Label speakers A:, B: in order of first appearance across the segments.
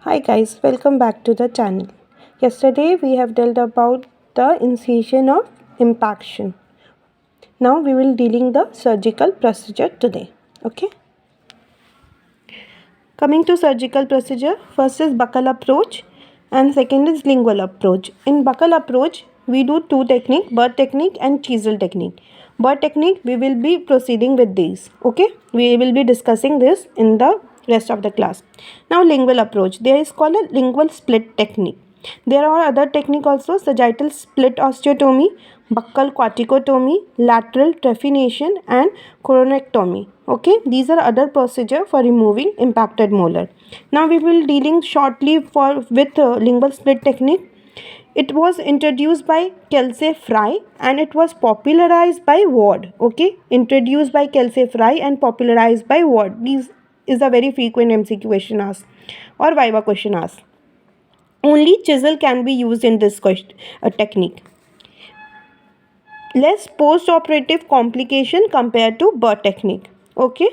A: Hi guys, welcome back to the channel. Yesterday we have dealt about the incision of impaction. Now we will dealing the surgical procedure today. Okay. Coming to surgical procedure, first is buccal approach and second is lingual approach. In buccal approach, we do two technique, bird technique and chisel technique. Bird technique, we will be proceeding with these. Okay, we will be discussing this in the rest of the class. Now lingual approach, there is called a lingual split technique. There are other technique also, sagittal split osteotomy, buccal corticotomy, lateral trephination and coronectomy. Okay, these are other procedure for removing impacted molar. Now we will dealing shortly with lingual split technique. It was introduced by Kelsey Fry and it was popularized by Ward. Okay, introduced by Kelsey Fry and popularized by Ward. These is a very frequent MCQ question asked or Viva question asked. Only chisel can be used in this technique. Less post-operative complication compared to bird technique. Okay,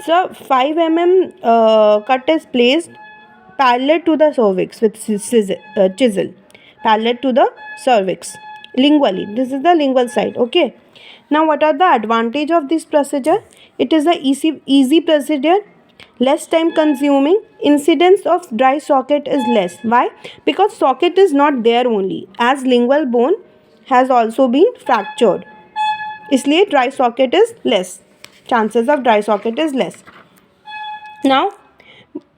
A: so 5 cut is placed parallel to the cervix with chisel, parallel to the cervix lingually. This is the lingual side. Okay, now what are the advantage of this procedure? It is a easy procedure, less time consuming, incidence of dry socket is less. Why? Because socket is not there only, as lingual bone has also been fractured, इसलिए dry socket is less, chances of dry socket is less. Now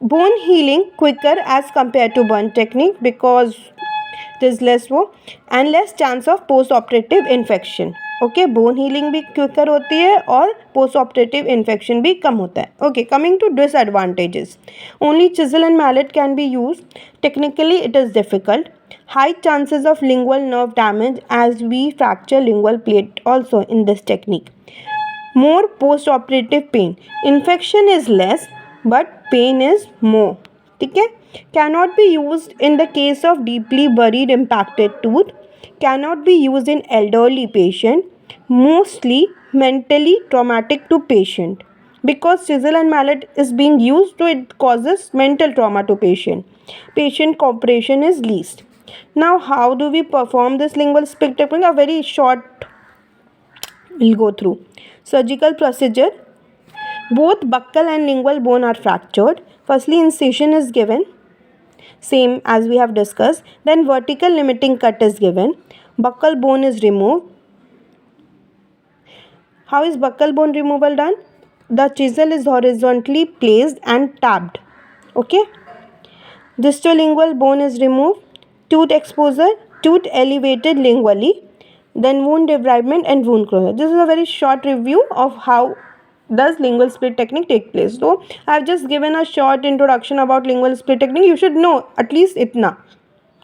A: bone healing quicker as compared to burn technique because it is less वो and less chance of post operative infection. Okay, bone healing भी quicker होती है और post operative infection भी कम होता है. Okay, coming to disadvantages, only chisel and mallet can be use. Technically it is difficult. High chances of lingual nerve damage as we fracture lingual plate also in this technique. More post-operative pain. Infection is less but pain is more. ठीक है. Cannot be used in the case of deeply buried impacted tooth. Cannot be used in elderly patient. Mostly mentally traumatic to patient. Because chisel and mallet is being used, so it causes mental trauma to patient. Patient cooperation is least. Now, how do we perform this lingual split technique? A very short we'll go through. Surgical procedure. Both buccal and lingual bone are fractured. Firstly, incision is given, same as we have discussed. Then vertical limiting cut is given. Buccal bone is removed. How is buccal bone removal done? The chisel is horizontally placed and tapped. Okay. Distolingual bone is removed. Tooth exposure, tooth elevated lingually, then wound debridement and wound closure. This is a very short review of how does lingual split technique take place. So I have just given a short introduction about lingual split technique. You should know at least itna.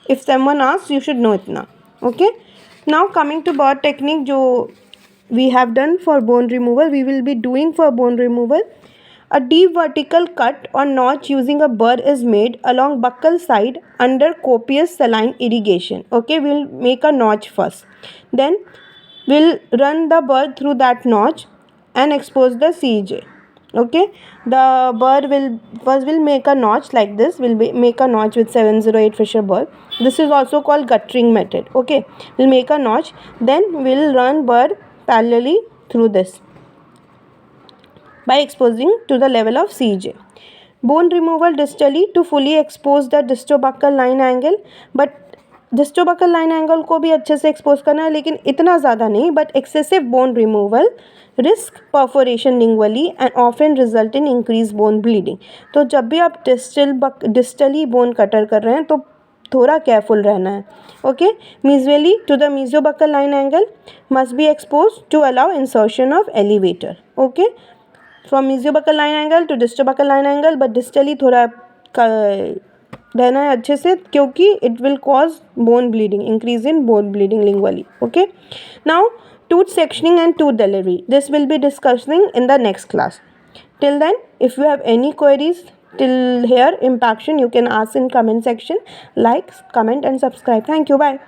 A: If someone asks, you should know itna. Okay. Now coming to bird technique, jo we have done for bone removal, we will be doing for bone removal. A deep vertical cut or notch using a burr is made along buccal side under copious saline irrigation. Okay, we'll make a notch first. Then we'll run the burr through that notch and expose the CJ. Okay, the burr will make a notch like this. Make a notch with 708 Fisher burr. This is also called guttering method. Okay, we'll make a notch. Then we'll run burr parallelly through this by exposing to the level of CJ. Bone removal distally to fully expose the distobuccal line angle, but distobuccal line angle को भी अच्छे से expose करना है, लेकिन इतना ज़्यादा नहीं. But excessive bone removal risk perforation lingually and often result in increase bone bleeding. तो जब भी आप डिस्टली बोन कटर कर रहे हैं तो थोड़ा केयरफुल रहना है. Okay, mesially to the mesiobuccal line angle must be expose to allow insertion of elevator. Okay, from mesiobuccal line angle to distobuccal line angle, but distally थोड़ा रहना है अच्छे से, क्योंकि it will cause bone bleeding, increase in bone bleeding lingually. Okay, now tooth sectioning and tooth delivery, this will be discussing in the next class. Till then, if you have any queries till here impaction, you can ask in comment section. Like, comment and subscribe. Thank you. Bye.